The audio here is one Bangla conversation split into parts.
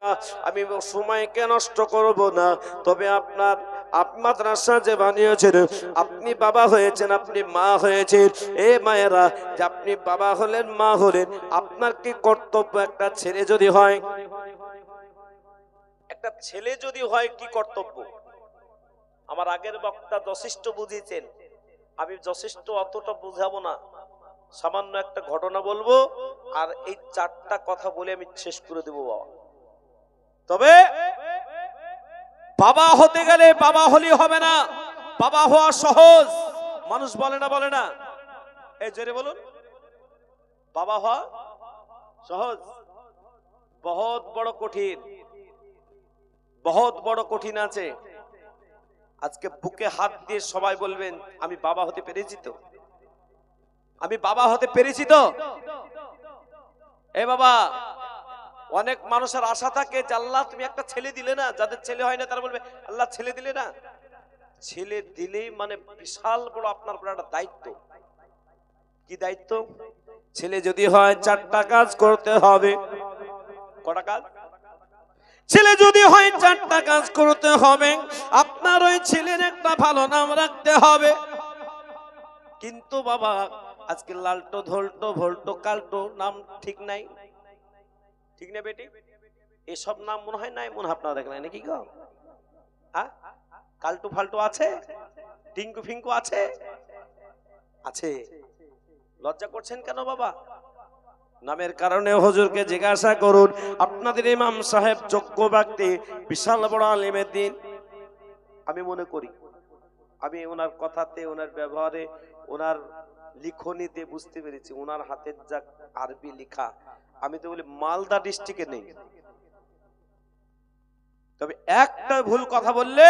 আমি সময়কে নষ্ট করব না। তবে আপনার মাদ্রাসা যে বানিয়েছেন, আপনি বাবা হয়েছেন, আপনি মা হয়েছেন, এ মায়েরা, যে আপনি বাবা হলেন, মা হলেন, আপনার কি কর্তব্য? একটা ছেলে যদি হয়, একটা ছেলে যদি হয়, কি কর্তব্য? আমার আগের বক্তা যথেষ্ট বুঝিয়েছেন, আমি যথেষ্ট অতটা বুঝাবো না, সামান্য একটা ঘটনা বলবো, আর এই 4টা কথা বলে আমি শেষ করে দেবো বাবা। তবে বাবা হতে গেলে বাবা হলেই হবে না, বাবা হওয়া সহজ। মানুষ বলে না, এই জোরে বলুন, বাবা হওয়া সহজ, বহুত বড় কঠিন, বহুত বড় কঠিন আছে। আজকে বুকে হাত দিয়ে সবাই বলবেন, আমি বাবা হতে পেরেছি তো, আমি বাবা হতে পেরেছি তো। এ বাবা, অনেক মানুষের আশা থাকে যে আল্লাহ তুমি একটা ছেলে দিলে না, যাদের ছেলে হয় না তারা বলবে আল্লাহ ছেলে দিলে না। ছেলে দিলেই মানে বিশাল বড় আপনার উপর একটা দায়িত্ব। কি দায়িত্ব? ছেলে যদি হয় 4টা কাজ করতে হবে। কটা কাজ? ছেলে যদি হয় 4টা কাজ করতে হবে। আপনার ওই ছেলের একটা ভালো নাম রাখতে হবে। কিন্তু বাবা আজকে লালটো, ধোলটো, ভোল্টো, কালটো নাম ঠিক নাই, ঠিক না বেটি? এসব নাম মনে হয় নাই, মনে হয় আপনারা দেখলেন নাকি গো? হ্যাঁ, কালটু ফালটু আছে, টিঙ্কু ফিঙ্কু আছে, আছে। লজ্জা করছেন কেন বাবা? নামের কারণে হুজুরকে জিজ্ঞাসা করুন। আপনাদের ইমাম সাহেব যোগ্য ব্যক্তি, বিশাল বড় আলিমের দিন। আমি মনে করি, আমি ওনার কথাতে, ওনার ব্যবহারে, ওনার লিখনিতে বুঝতে পেরেছি ওনার হাতের যা আরবি লেখা, আমি তো বলি মালদা ডিস্ট্রিক্টে নেই। তবে একটা ভুল কথা বললে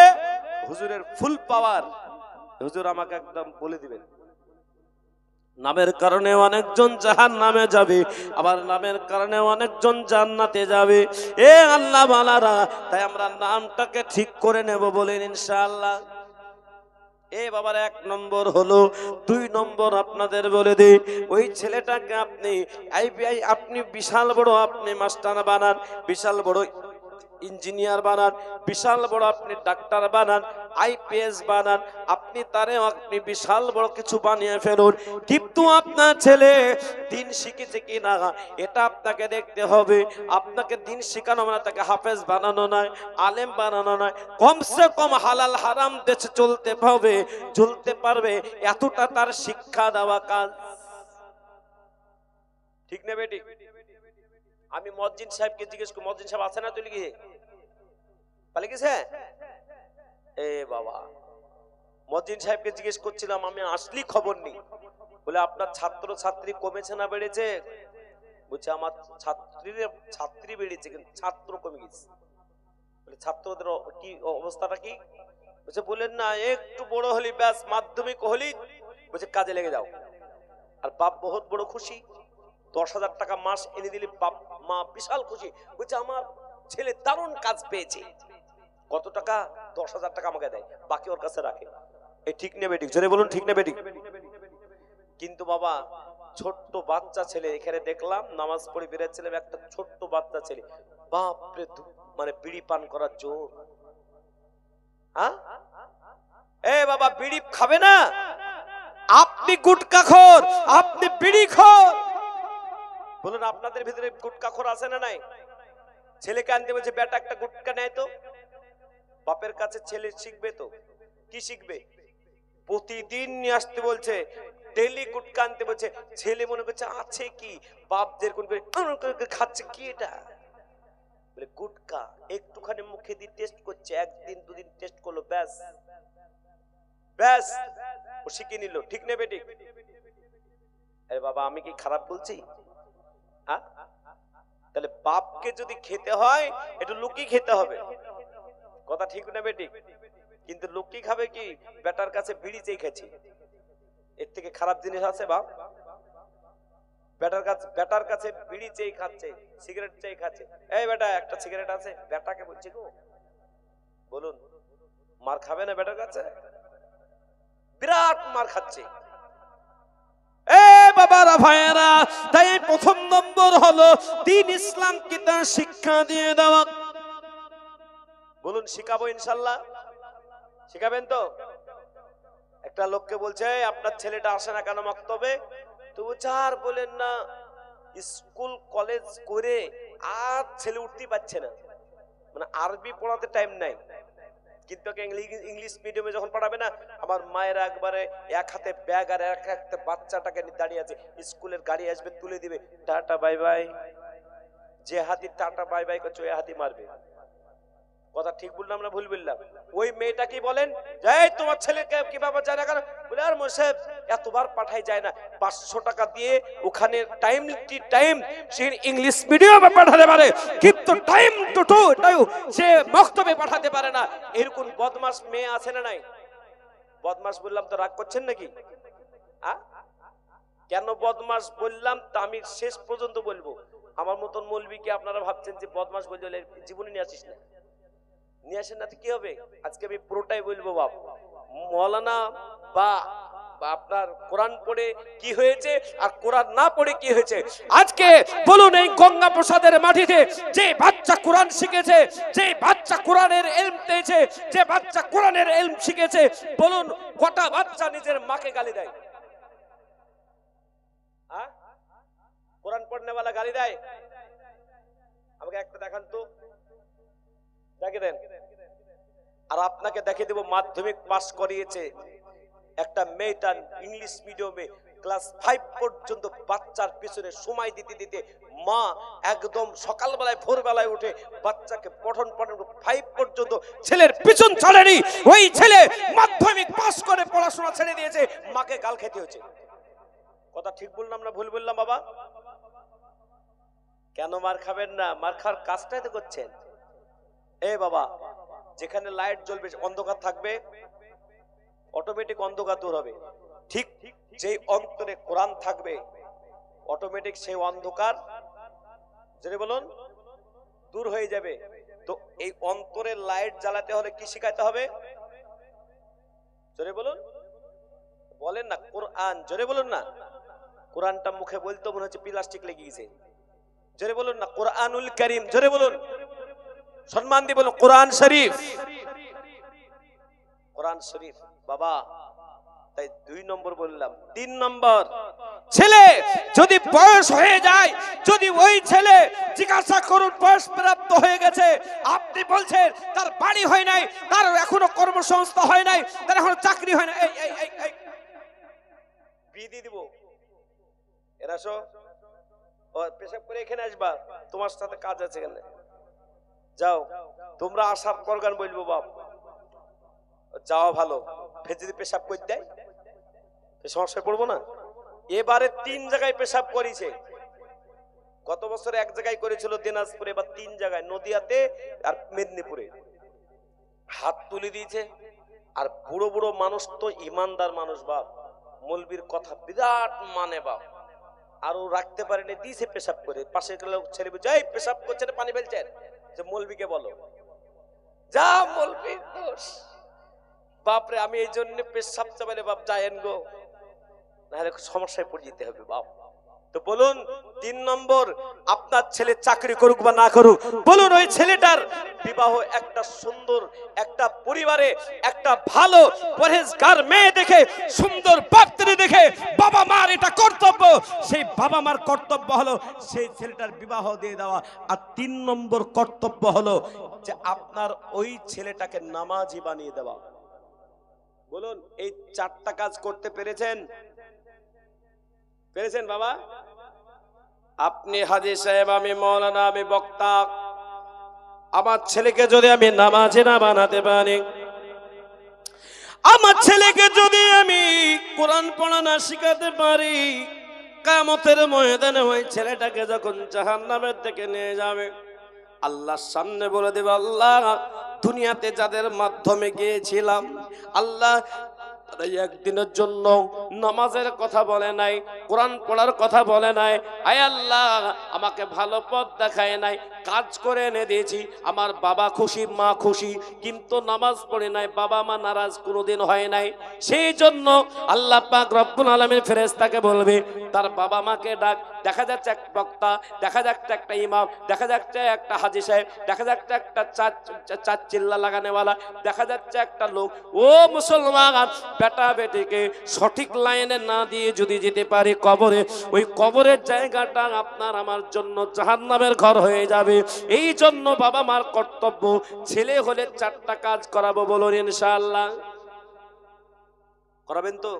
হুজুরের ফুল পাওয়ার হুজুর আমাকে একদম বলে দিবেন। নামের কারণে অনেকজন জাহান্নামে যাবে, আবার নামের কারণে অনেকজন জান্নাতে যাবে। এ আল্লাহ ওয়ালারা, তাই আমরা নামটাকে ঠিক করে নেব বলেন ইনশাআল্লাহ। এ বাবার 1 নম্বর হলো। 2 নম্বর আপনাদের বলে দিই, ওই ছেলেটাকে আপনি আইবিআই, আপনি বিশাল বড় আপনি মাস্টার বানান, বিশাল বড় ইঞ্জিনিয়ার বানান, বিশাল বড় আপনি ডাক্তার বানান, আইপিএস বানান, আপনি তারে আপনি বিশাল বড় কিছু বানিয়ে ফেলুন, কিন্তু আপনার ছেলে দিন শিখেছে কিনা এটা আপনাকে দেখতে হবে। আপনাকে দিন শেখানো মানে তাকে হাফেজ বানানো নয়, আলেম বানানো নয়, কমসে কম হালাল হারাম দেশে চলতে হবে, চলতে পারবে, এতটা তার শিক্ষা দেওয়া কাজ। ঠিক না বেটি? আমি মজ্জিন সাহেবকে জিজ্ঞেস করি, মজ্জিন সাহেব আছে না চলে গিয়ে? পালে গেছে? এ বাবা, মজ্জিন সাহেবকে জিজ্ঞেস করছিলাম, আমি আসলি খবর নেই। বলে আপনার ছাত্র ছাত্রী কমেছে না বেড়েছে? বলছে আমার ছাত্রী বেড়েছে, কিন্তু ছাত্র কমে গেছে। বলে ছাত্রদের কি অবস্থাটা কি? বলছে বলেন না, একটু বড় হলি ব্যাস, মাধ্যমিক হলি, বলছে কাজে লেগে যাও। আর বাপ বহুত বড় খুশি, 10,000 টাকা মাস এনে দিলে বাপ মা বিশাল খুশি। বলছে আমার ছেলে দারুণ কাজ পেয়েছে। কত টাকা? 10,000 টাকা আমাকে দেয়, বাকি ওর কাছে রাখে। এই ঠিক নেবে ঠিক? জোরে বলুন ঠিক নেবে ঠিক? কিন্তু বাবা ছোট্ট বাচ্চা ছেলে, এখানে দেখলাম নামাজ পড়ে বেরোচ্ছিলাম, একটা ছোট্ট বাচ্চা ছেলে, বাপরে, মানে বিড়ি পান করার জোর। হ্যাঁ, এ বাবা বিড়ি খাবে না? আপনি গুটকাখোর, আপনি বিড়িখোর। বলুন আপনাদের ভিতরে গুটকাখোর আছে না নাই? ছেলেকে আনতে বলছে বেটা একটা গুটকা নেয় তো, বাপের কাছে ছেলে শিখবে তো। কি শিখবে? প্রতিদিন নিয়ে আসতে বলছে, ডেইলি গুটকা আনতে বলছে। ছেলে মনে করছে আছে কি, বাপ যেরকম করে খাচ্ছে, কি এটা? বলে গুটকা। একটুখানি মুখে দিয়ে টেস্ট করছে, 1 দিন 2 দিন টেস্ট করলো, ব্যাস ব্যাস ও শিখে নিল। ঠিক নেবে ঠিক? আরে বাবা আমি কি খারাপ বলছি? হ্যাঁ, তাহলে বাপকে যদি খেতে হয় একটু লুকিয়ে খেতে হবে, কথা ঠিক না বেটি? কিন্তু লুকিয়ে খাবে কি? বেটার কাছে বিড়ি চেয়ে খেয়েছি, এর থেকে খারাপ জিনিস আছে বাপ? বেটার কাছে বিড়ি চেয়ে খাচ্ছে, সিগারেট চেয়ে খাচ্ছে। এই বেটা একটা সিগারেট আছে? বেটাকে বলছি গো, বলুন মার খাবে না বেটার কাছে? বিরাট মার খাচ্ছে। এ বাবারা ভাইয়েরা, তাই 1ম নম্বর হলো দ্বীন ইসলামকে তার শিক্ষা দিয়ে দেওয়া। বলুন শিখাবো ইনশাল্লাহ, শিখাবেন তো? একটা লোককে বলছে আপনার ছেলেটা আসে না কেন মক্তবে? তো আর বলেন না, স্কুল কলেজ করে আর ছেলে উঠতেই পারছে না, মানে আরবি পড়াতে টাইম নাই, কিন্তু ইংলিশ মিডিয়ামে যখন পড়াবে না, আমার মায়েরা একবারে এক হাতে ব্যাগ আর এক হাতে বাচ্চাটাকে নিয়ে দাঁড়িয়ে আছে, স্কুলের গাড়ি আসবে তুলে দিবে, টাটা বাই বাই। যে হাতি টাটা বাই বাই করছে ওই হাতি মারবে। কথা ঠিক বললাম না ভুল বললাম? ওই মেয়েটা কি বলেন, এই তোমার ছেলেকে কিভাবে যায় না কেন? বলে আর মোশেব এতবার পাঠাই যায় না, 500 টাকা দিয়ে ওখানে টাইম সে ইংলিশ মিডিয়ামে পাঠাতে পারে, কিন্তু টাইম টু টাইম সে মক্তবে পাঠাতে পারে না। এরকম বদমাশ মেয়ে আছে না নাই? বদমাশ বললাম তো রাগ করছেন নাকি? কেন বদমাশ বললাম তা আমি শেষ পর্যন্ত বলবো। আমার মতন মৌলবীকে আপনারা ভাবছেন যে বদমাশ বললে জীবনে নিয়ে আসিস না, নিয়ে আসেন না তো কি হবে? আজকে আমি পুরোটাই বলবো বাপ। মৌলানা বা আপনার কোরআন পড়ে কি হয়েছে আর কোরআন না পড়ে কি হয়েছে, আজকে বলুন এই গঙ্গা প্রসাদের মাটিতে যে বাচ্চা কোরআন শিখেছে, যে বাচ্চা কোরআনের ইলম পেয়েছে, যে বাচ্চা কোরআনের ইলম শিখেছে, বলুন কটা বাচ্চা নিজের মাকে গালি দেয়? কোরআন পড়নে वाला গালি দেয়? আমাকে একটা দেখান তো, দেখে দেন। আর আপনাকে দেখে দেব মাধ্যমিক পাস করিয়েছে একটা মেয়েটা ইংলিশ মিডিয়ামে ক্লাস 5 পর্যন্ত বাচ্চার পিছনে সময় দিতে দিতে মা একদম সকালবেলায় ভোরবেলায় উঠে বাচ্চাকে পঠন 5 পর্যন্ত ছেলের পিছন ছাড়েনি। ওই ছেলে মাধ্যমিক পাস করে পড়াশোনা ছেড়ে দিয়েছে, মাকে গাল খেতে হয়েছে। কথা ঠিক বললাম না ভুল বললাম বাবা? কেন মার খাবেন না? মার খাওয়ার কাজটাই তো করছেন। এ বাবা, যেখানে লাইট জ্বলবে অন্ধকার থাকবে, অটোমেটিক অন্ধকার দূর হবে। ঠিক যেই অন্তরে কোরআন থাকবে অটোমেটিক সেই অন্ধকার জেনে বলুন দূর হয়ে যাবে। তো এই অন্তরে লাইট জ্বালাতে হলে কি শিখাইতে হবে? জোরে বলুন, বলেন না কোরআন, জোরে বলুন না। কোরআনটা মুখে বলতে মনে হচ্ছে প্লাস্টিক লেগে গেছে। জোরে বলুন না কোরআনুল কারীম, জোরে বলুন, সম্মান দিয়ে বলুন কোরআন শরীফ, কোরআন শরীফ বাবা। তাই 2 নম্বর বললাম। 3 নম্বর, ছেলে যদি বয়স হয়ে যায়, যদি ওই ছেলে জিজ্ঞাসা করুন বয়স প্রাপ্ত হয়ে গেছে, আপনি বলছেন তার বাড়ি হয় নাই, তার এখনো কর্মসংস্থান হয় নাই, তার এখনো চাকরি হয় না, এই বিয়ে দিয়ে দিব। এরা সো পেশাব করে এখানে আসবা, তোমার সাথে কাজ আছে এখানে, যাও তোমরা আসার পরগান বলবো বাপ, যাওয়া ভালো। ফের যদি পেশাব করে দেয় সমস্যায় পড়বো না? এবারে 3 জায়গায় পেশাব করেছে। গত বছর 1 জায়গায় করেছিল দিনাজপুরে, এবার 3 জায়গায়, নদিয়াতে আর মেদিনীপুরে। হাত তুলে দিয়েছে। আর বুড়ো বুড়ো মানুষ তো ইমানদার মানুষ বাপ, মৌলবীর কথা বিরাট মানে বাপ, আরো রাখতে পারেনি, দিয়েছে পেশাব করে। পাশে লোক ছেলে বলছে এই পেশাব করছে না, পানি ফেলছেন, যে মৌলবীকে বলো, যা মৌলবীর দোষ। বাপরে, আমি এই জন্য পেশাব চাবাইলে বাপ যায়েন গো, নাহলে সমস্যায় পড়ে যেতে হবে বাপ। তো বলুন 3 নম্বর, আপনার ছেলে চাকরি করুক বা না করুক, বলুন ওই ছেলেটার বিবাহ একটা সুন্দর একটা পরিবারে একটা ভালো পরহেজগার মেয়ে দেখে, সুন্দর পাত্রী দেখে, বাবা মার এটা কর্তব্য, সেই বাবা মার কর্তব্য হলো সেই ছেলেটার বিবাহ দিয়ে দেওয়া। আর 3 নম্বর কর্তব্য হলো যে আপনার ওই ছেলেটাকে নামাজি বানিয়ে দেওয়া। বলুন এই 4টা কাজ করতে পেরেছেন? পেরেছেন বাবা? আপনি হাজী সাহেব, আমি মৌলানা, আমি বক্তা, আমার ছেলেকে যদি আমি নামাজি না বানাতে পারি, আমার ছেলেকে যদি আমি কোরআন পড়া না শিখাতে পারি, কিয়ামতের ময়দানে ওই ছেলেটাকে যখন জাহান্নামের থেকে নিয়ে যাবে, আল্লাহর সামনে বলে দেবে আল্লাহ দুনিয়াতে যাদের মাধ্যমে গিয়েছিলাম, আল্লাহ একদিনের জন্য নামাজের কথা বলে নাই, কোরআন পড়ার কথা বলে নাই, আয় আল্লাহ আমাকে ভালো পথ দেখায় নাই, কাজ করে এনে দিয়েছি, আমার বাবা খুশি মা খুশি, কিন্তু নামাজ পড়ে নাই, বাবা মা নারাজ কোনোদিন হয় নাই। সেই জন্য আল্লাহ পাক রব্বুল আলামিন ফেরেশতাকে বলবে তার বাবা মাকে ডাক, দেখা যাচ্ছে এক বক্তা, দেখা যাচ্ছে একটা ইমাম, দেখা যাচ্ছে একটা হাজী সাহেব, দেখা যাচ্ছে একটা চার চিল্লা লাগানেওয়ালা, দেখা যাচ্ছে একটা লোক। ও মুসলমান, বেটা বেটিকে সঠিক লাইনে না দিয়ে যদি যেতে পারে কবরে, ওই কবরের জায়গাটা আপনার আমার জন্য জাহান্নামের ঘর হয়ে যাবে। এই জন্য বাবা মার কর্তব্য, ছেলে হলে 4টা কাজ করাবো, বলুন ইনশাআল্লাহ। করাবেন তো?